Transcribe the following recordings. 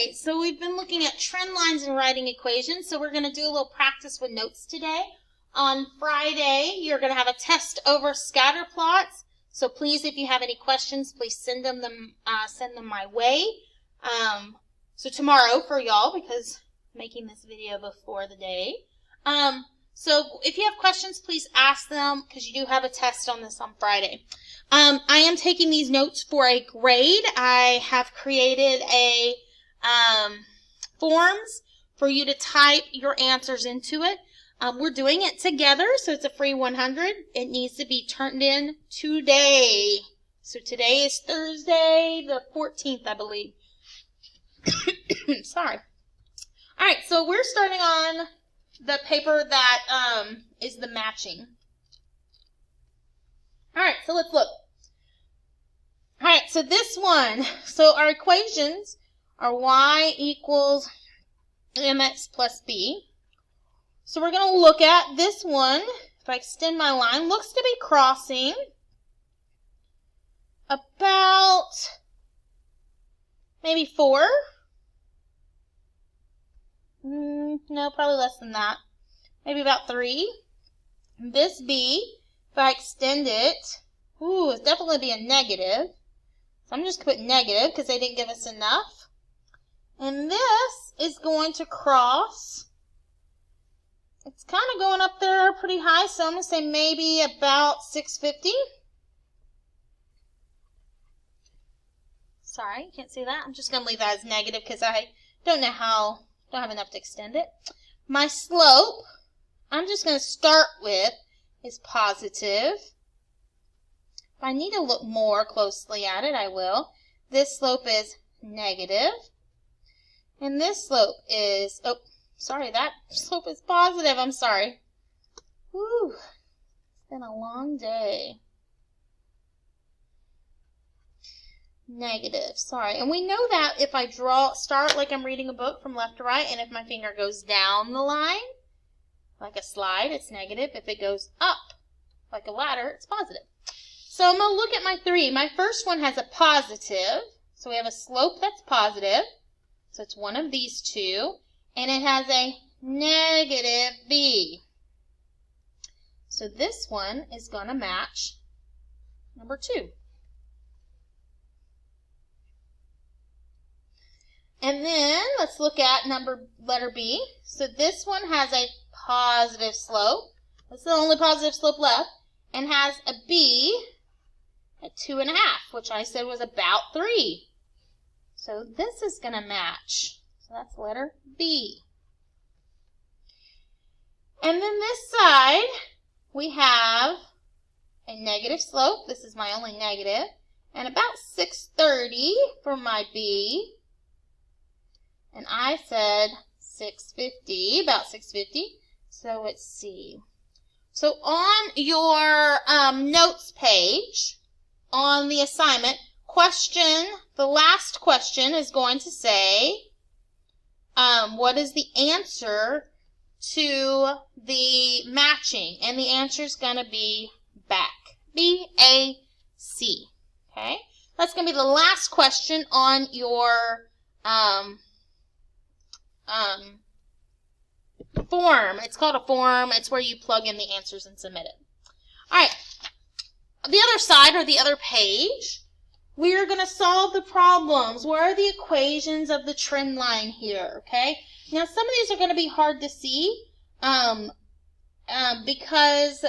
right, so we've been looking at trend lines and writing equations, so we're going to do a little practice with notes today. On Friday, you're going to have a test over scatter plots, so please, if you have any questions, please send them my way. So tomorrow for y'all, because I'm making this video before the day. So if you have questions, please ask them, because you do have a test on this on Friday. I am taking these notes for a grade. I have created a forms for you to type your answers into it. We're doing it together, so it's a free 100. It needs to be turned in today. So today is Thursday, the 14th, I believe. Sorry. All right, so we're starting on the paper that is the matching. All right, so let's look. All right, so this one, so our equations are y equals mx plus b. So we're going to look at this one. If I extend my line, looks to be crossing about maybe 4. No, probably less than that. Maybe about 3. This b, if I extend it, it's definitely be a negative. So I'm just going to put negative because they didn't give us enough. And this is going to cross. It's kind of going up there pretty high, so I'm going to say maybe about 650. Sorry, you can't see that. I'm just going to leave that as negative because I don't have enough to extend it. My slope, I'm just going to start with, is positive. If I need to look more closely at it, I will. This slope is negative. And this slope is, that slope is positive. I'm sorry. Whew. It's been a long day. Negative, sorry. And we know that if I start like I'm reading a book from left to right, and if my finger goes down the line, like a slide, it's negative. If it goes up, like a ladder, it's positive. So I'm going to look at my 3. My first one has a positive. So we have a slope that's positive. So it's one of these two. And it has a negative b. So this one is going to match number 2. And then let's look at letter B. So this one has a positive slope. That's the only positive slope left. And has a b at 2.5, which I said was about 3. So this is going to match. So that's letter B. And then this side, we have a negative slope. This is my only negative. And about 630 for my B. And I said 650, about 650. So it's C. So on your notes page, on the assignment, the last question is going to say, what is the answer to the matching? And the answer is going to be back. B-A-C. Okay? That's going to be the last question on your form. It's called a form. It's where you plug in the answers and submit it. All right. The other side, or the other page, we are going to solve the problems. What are the equations of the trend line here, okay? Now, some of these are going to be hard to see because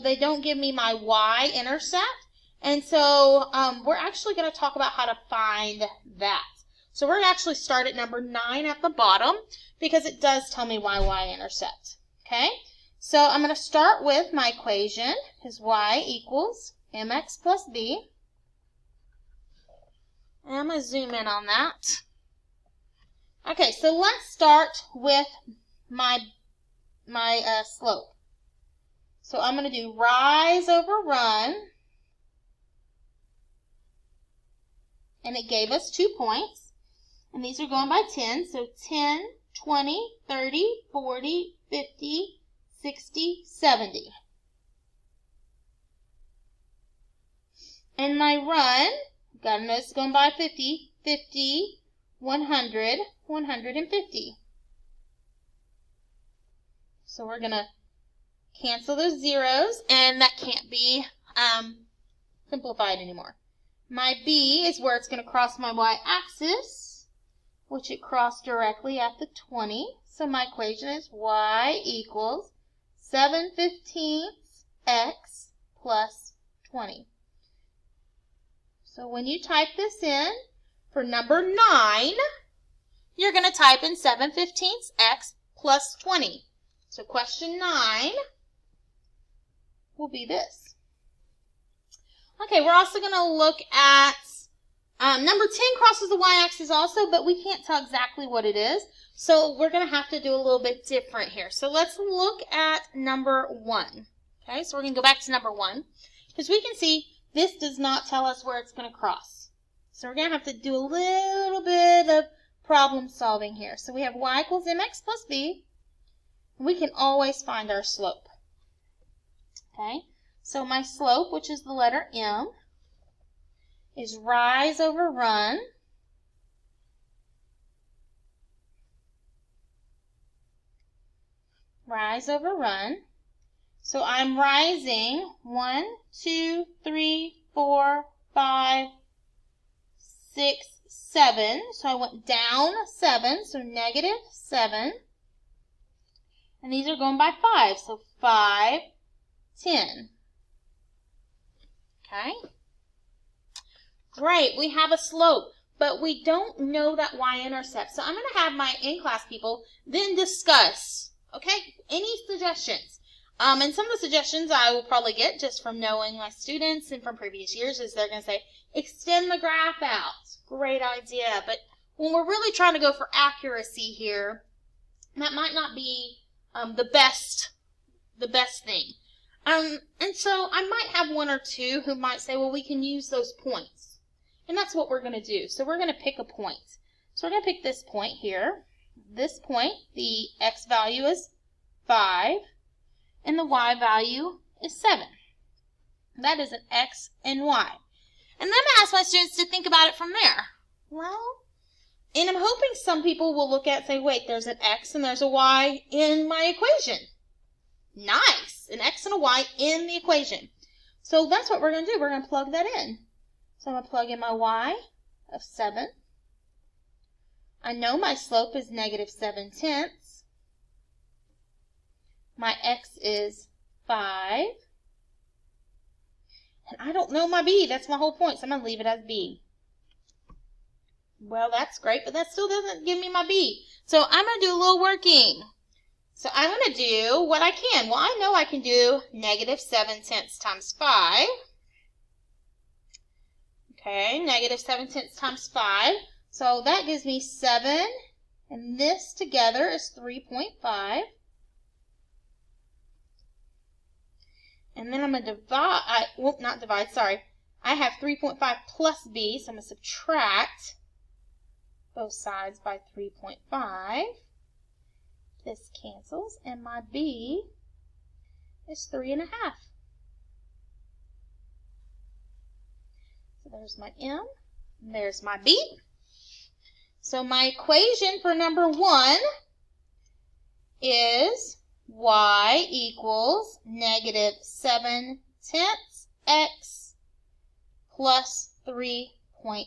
they don't give me my y-intercept. And so we're actually going to talk about how to find that. So we're going to actually start at number 9 at the bottom because it does tell me my y-intercept, okay? So I'm going to start with my equation is y equals mx plus b. And I'm going to zoom in on that. Okay, so let's start with my slope. So I'm going to do rise over run. And it gave us 2 points. And these are going by 10. So 10, 20, 30, 40, 50, 60, 70. And my run, got to notice going by 50, 50, 100, 150. So we're going to cancel those zeros, and that can't be simplified anymore. My b is where it's going to cross my y-axis, which it crossed directly at the 20. So my equation is y equals 7/15 x plus 20. So when you type this in for number 9, you're going to type in 7/15 x plus 20. So question 9 will be this. Okay, we're also going to look at number 10 crosses the y-axis also, but we can't tell exactly what it is. So we're going to have to do a little bit different here. So let's look at number 1. Okay, so we're going to go back to number 1. Because we can see this does not tell us where it's going to cross. So we're going to have to do a little bit of problem solving here. So we have y equals mx plus b. And we can always find our slope. Okay, so my slope, which is the letter m, is rise over run. Rise over run. So I'm rising 1, 2, 3, 4, 5, 6, 7. So I went down 7, so negative 7. And these are going by 5, so 5, 10. Okay? Great, we have a slope, but we don't know that y-intercept. So I'm going to have my in-class people then discuss, okay, any suggestions. And some of the suggestions I will probably get just from knowing my students and from previous years is they're going to say, extend the graph out. Great idea. But when we're really trying to go for accuracy here, that might not be the best thing. And so I might have one or two who might say, well, we can use those points. And that's what we're going to do. So we're going to pick a point. So we're going to pick this point here. This point, the x value is 5, and the y value is 7. That is an x and y. And then I'm going to ask my students to think about it from there. Well, and I'm hoping some people will look at it and say, wait, there's an x and there's a y in my equation. Nice! An x and a y in the equation. So that's what we're going to do. We're going to plug that in. So I'm going to plug in my y of 7. I know my slope is negative 7/10. My x is 5. And I don't know my b. That's my whole point, so I'm going to leave it as b. Well, that's great, but that still doesn't give me my b. So I'm going to do a little working. So I'm going to do what I can. Well, I know I can do negative 7/10 times 5. Okay, negative 7/10 times 5. So that gives me 7, and this together is 3.5. And then I'm going to divide, not divide, sorry. I have 3.5 plus b, so I'm going to subtract both sides by 3.5. This cancels, and my b is 3.5. So there's my m, and there's my b. So my equation for number 1 is y equals negative 7/10 x plus 3.5.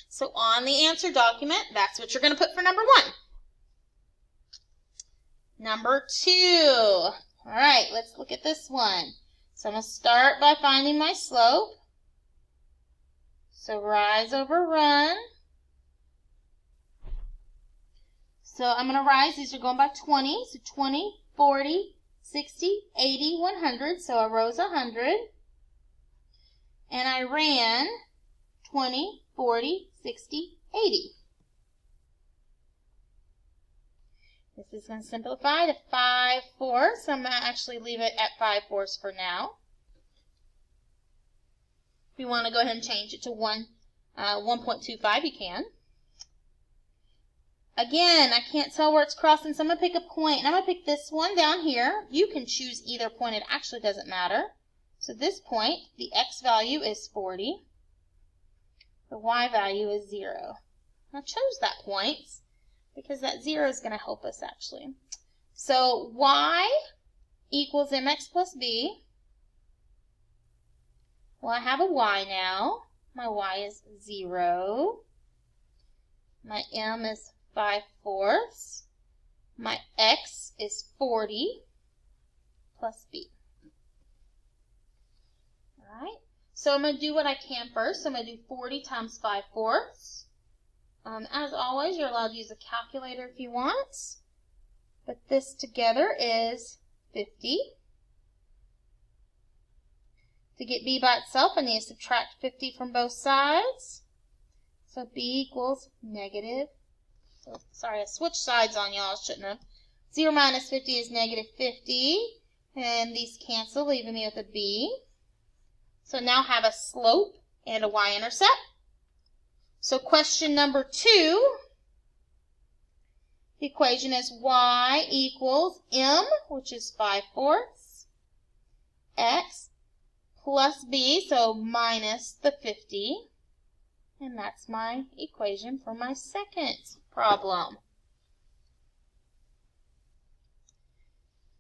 So on the answer document, that's what you're going to put for number 1. Number 2. All right, let's look at this one. So I'm going to start by finding my slope. So rise over run. So I'm going to rise. These are going by 20. So 20, 40, 60, 80, 100. So I rose 100. And I ran 20, 40, 60, 80. This is going to simplify to 5/4. So I'm going to actually leave it at 5/4 for now. If you want to go ahead and change it to 1.25, you can. Again, I can't tell where it's crossing, so I'm going to pick a point. And I'm going to pick this one down here. You can choose either point. It actually doesn't matter. So this point, the x value is 40. The y value is 0. I chose that point because that 0 is going to help us actually. So y equals mx plus b. Well, I have a y now. My y is 0. My m is 5/4. My x is 40 plus b. All right. So I'm going to do what I can first. So I'm going to do 40 times 5/4. As always, you're allowed to use a calculator if you want. But this together is 50. To get b by itself, I need to subtract 50 from both sides. So b equals negative. Sorry, I switched sides on y'all. Shouldn't have. 0 minus 50 is negative 50. And these cancel, leaving me with a b. So now I have a slope and a y-intercept. So question number 2, the equation is y equals m, which is 5/4, x plus b, so minus the 50. And that's my equation for my second problem.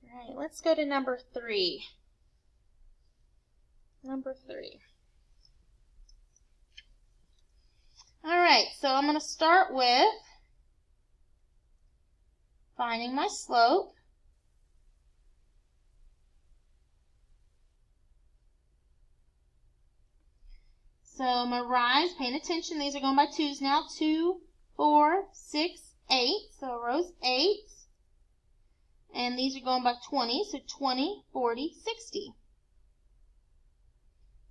All right, let's go to number 3. Number 3. All right, so I'm going to start with finding my slope. So my rise, paying attention, these are going by 2s now. 2, 4, 6, 8, so rows 8. And these are going by 20, so 20, 40, 60.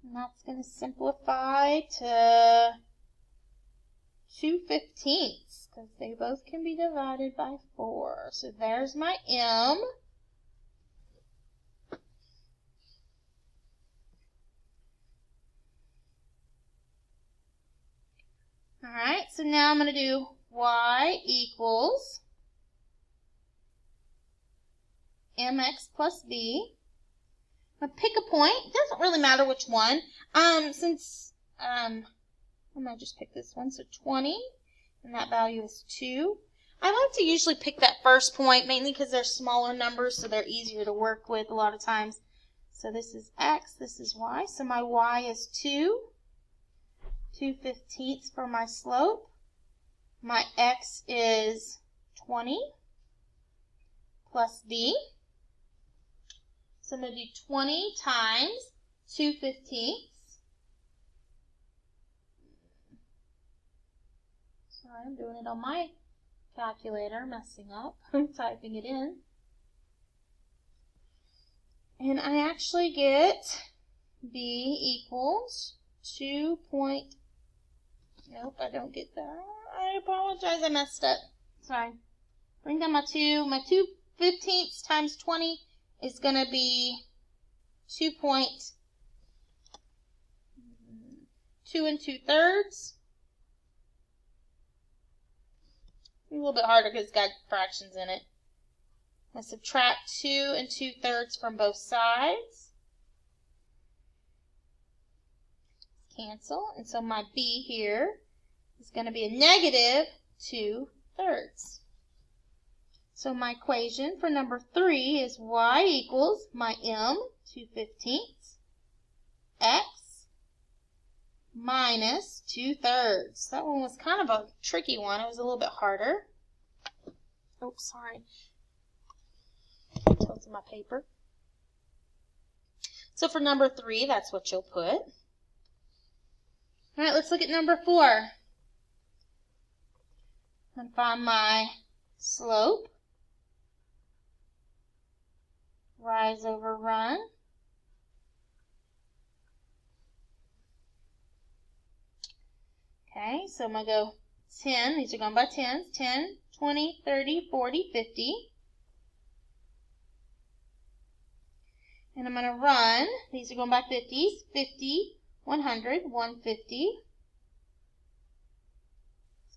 And that's going to simplify to 2/15, because they both can be divided by 4. So there's my m. All right, so now I'm going to do y equals mx plus b. I'm going to pick a point. It doesn't really matter which one. I'm going to just pick this one. So 20, and that value is 2. I like to usually pick that first point, mainly because they're smaller numbers, so they're easier to work with a lot of times. So this is x, this is y. So my y is 2. 2/15 for my slope. My x is 20 plus b. So I'm going to do 20 times 2/15. Sorry, I'm doing it on my calculator, messing up. I'm typing it in. And I actually get b equals 2. Nope, I don't get that. I apologize, I messed up. Sorry. Bring down my 2. My 2/15 times 20 is going to be 2 2 2/3. A little bit harder because it's got fractions in it. I subtract 2 2/3 from both sides. Cancel, and so my b here is going to be a negative 2/3. So my equation for number 3 is y equals my m, 2/15, x minus 2/3. That one was kind of a tricky one. It was a little bit harder. Oops, sorry. Tilted my paper. So for number 3, that's what you'll put. All right, let's look at number 4. And find my slope. Rise over run. Okay, so I'm going to go 10. These are going by 10s. 10, 20, 30, 40, 50. And I'm going to run. These are going by 50s. 50, 100, 150.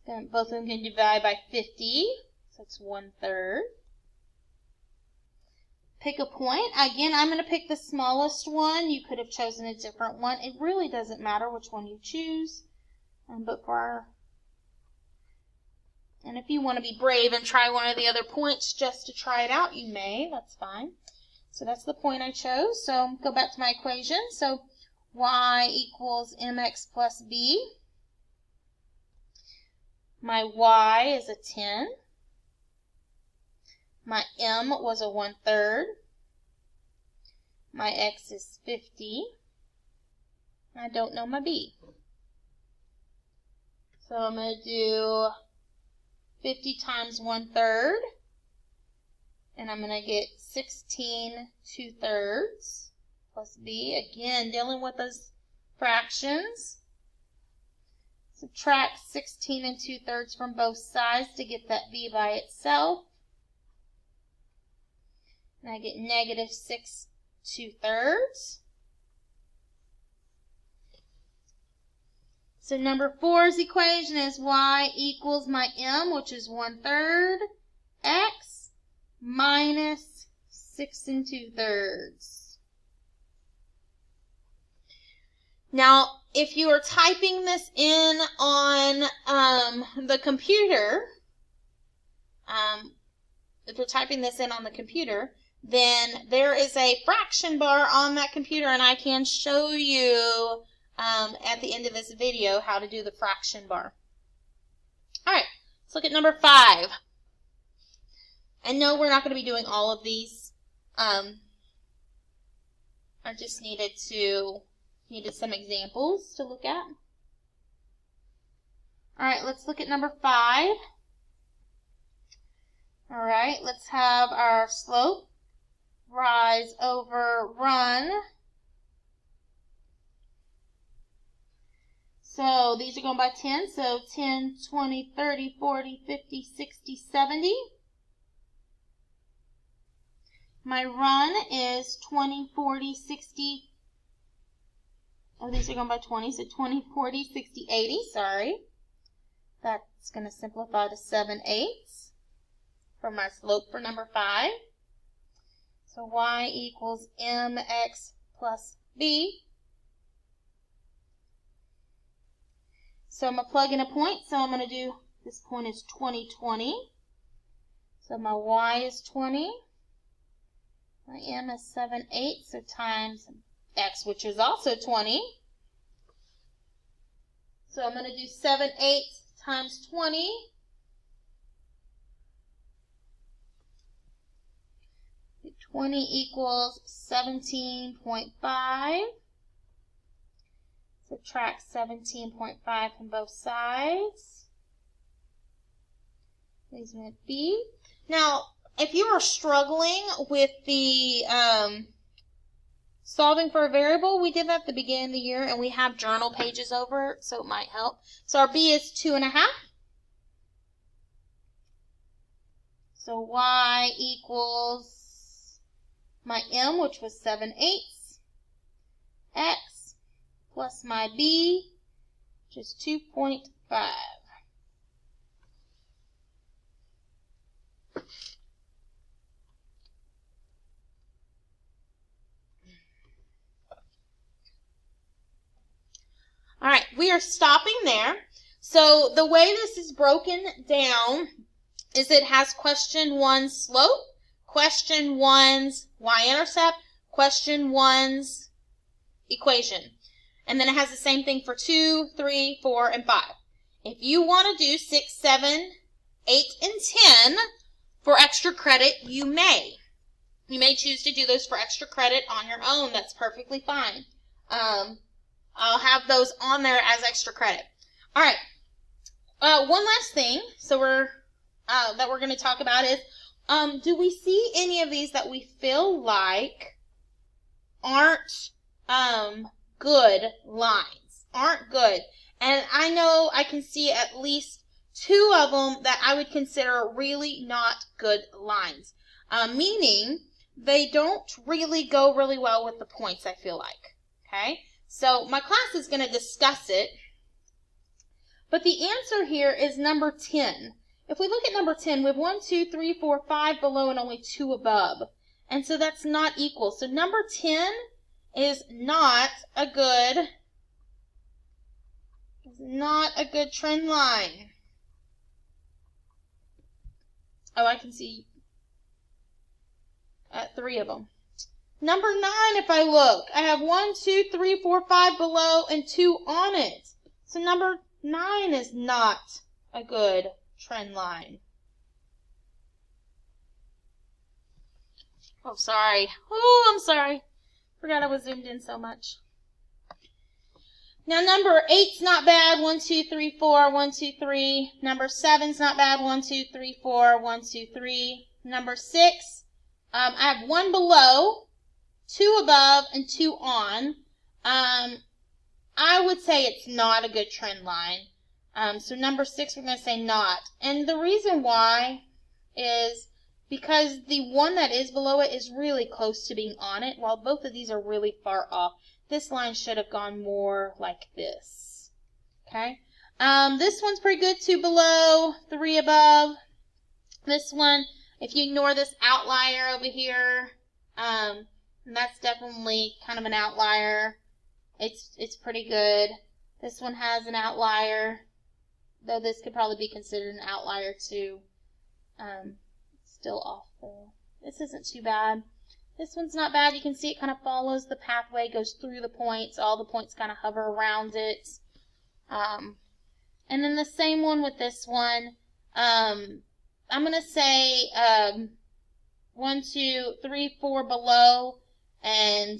Both of them can divide by 50. So it's 1/3. pick a point. Again, I'm going to pick the smallest one. You could have chosen a different one. It really doesn't matter which one you choose. And if you want to be brave and try one of the other points just to try it out, you may. That's fine. So that's the point I chose. So go back to my equation. So y equals mx plus b. My y is a 10. My m was a 1/3. My x is 50. I don't know my b. So I'm going to do 50 times 1/3. And I'm going to get 16 2/3 plus b. Again, dealing with those fractions. Subtract 16 2/3 from both sides to get that b by itself. And I get negative 6 2/3. So number 4's equation is y equals my m, which is 1/3, x minus 6 2/3. Now, if you are typing this in on the computer, then there is a fraction bar on that computer, and I can show you at the end of this video how to do the fraction bar. All right, let's look at number 5. And no, we're not going to be doing all of these. I just needed some examples to look at. All right, let's look at number 5. All right, let's have our slope, rise over run. So these are going by 10, so 10, 20, 30, 40, 50, 60, 70. My run is 20, 40, 60. Oh, these are going by 20, so 20, 40, 60, 80, sorry. That's going to simplify to 7/8 for my slope for number 5. So y equals mx plus b. So I'm going to plug in a point, so I'm going to do, this point is 20, 20. So my y is 20. My m is 7/8, so times x, which is also 20. So I'm going to do 7/8 times 20. So 20 equals 17.5. Subtract 17.5 from both sides. Leaves me with b. Now, if you are struggling with the solving for a variable, we did that at the beginning of the year, and we have journal pages over it, so it might help. So our b is 2.5. So y equals my m, which was 7/8, x plus my b, which is 2.5. All right, we are stopping there. So the way this is broken down is it has question 1's slope, question 1's y-intercept, question 1's equation. And then it has the same thing for 2, 3, 4, and 5. If you want to do 6, 7, 8, and 10 for extra credit, you may. You may choose to do those for extra credit on your own. That's perfectly fine. I'll have those on there as extra credit. All right. One last thing that we're going to talk about is, do we see any of these that we feel like aren't good lines? Aren't good. And I know I can see at least 2 of them that I would consider really not good lines. Meaning they don't really go really well with the points, I feel like. Okay? So my class is going to discuss it. But the answer here is number 10. If we look at number 10, we have 1, 2, 3, 4, 5 below and only 2 above. And so that's not equal. So number 10 is not a good trend line. Oh, I can see 3 of them. Number 9, if I look, I have 1, 2, 3, 4, 5 below and 2 on it. So number 9 is not a good trend line. Oh, sorry. Oh, I'm sorry. Forgot I was zoomed in so much. Now, number 8's not bad. 1, 2, 3, 4. 1, 2, 3. Number 7's not bad. 1, 2, 3, 4. 1, 2, 3. Number 6, I have 1 below, 2 above, and 2 on. I would say it's not a good trend line. So number 6, we're going to say not. And the reason why is because the one that is below it is really close to being on it, while both of these are really far off. This line should have gone more like this. Okay? This one's pretty good. 2 below, 3 above. This one, if you ignore this outlier over here, that's definitely kind of an outlier. It's pretty good. This one has an outlier, though this could probably be considered an outlier too. Still off though. This isn't too bad. This one's not bad. You can see it kind of follows the pathway, goes through the points. All the points kind of hover around it. And then the same one with this one. I'm going to say 1, 2, 3, 4 below and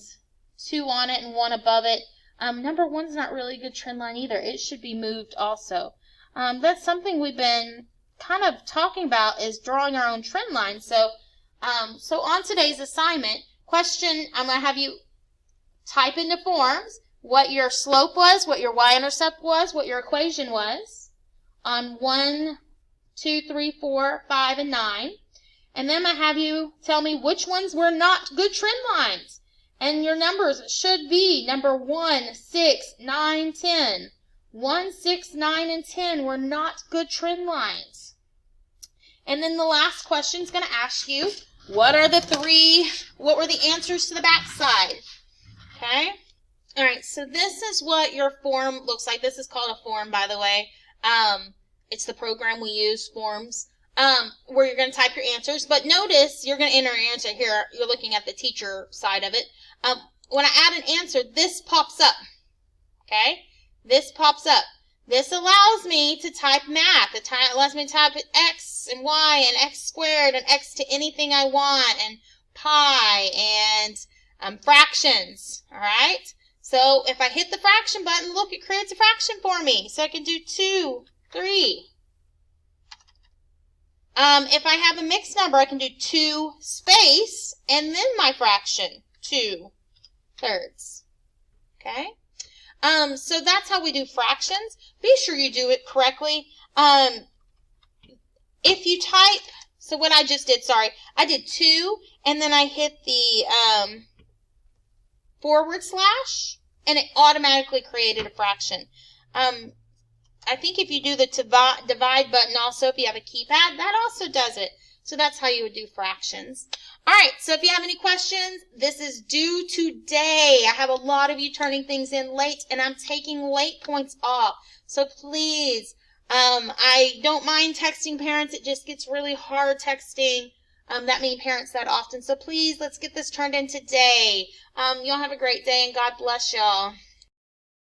2 on it and 1 above it. Number 1's not really a good trend line either. It should be moved also. That's something we've been kind of talking about, is drawing our own trend line. So on today's assignment, question, I'm going to have you type into forms what your slope was, what your y-intercept was, what your equation was on 1, 2, 3, 4, 5, and 9. And then I'm going to have you tell me which ones were not good trend lines. And your numbers should be number 1, 6, 9, 10. 1, 6, 9, and 10 were not good trend lines. And then the last question is going to ask you, what were the answers to the back side? Okay? All right, so this is what your form looks like. This is called a form, by the way. It's the program we use, Forms, where you're going to type your answers. But notice you're going to enter your answer here. You're looking at the teacher side of it. When I add an answer, this pops up. Okay? This pops up. This allows me to type math. It allows me to type x and y and x squared and x to anything I want, and pi and fractions. All right? So if I hit the fraction button, look, it creates a fraction for me. So I can do 2, 3. If I have a mixed number, I can do 2 space and then my fraction, 2 thirds. Okay? So that's how we do fractions. Be sure you do it correctly. If you type, so what I just did, I did 2, and then I hit the / and it automatically created a fraction. I think if you do the divide button also, if you have a keypad, that also does it. So that's how you would do fractions. All right, so if you have any questions, this is due today. I have a lot of you turning things in late, and I'm taking late points off. So please, I don't mind texting parents. It just gets really hard texting that many parents that often. So please, let's get this turned in today. Y'all have a great day, and God bless y'all.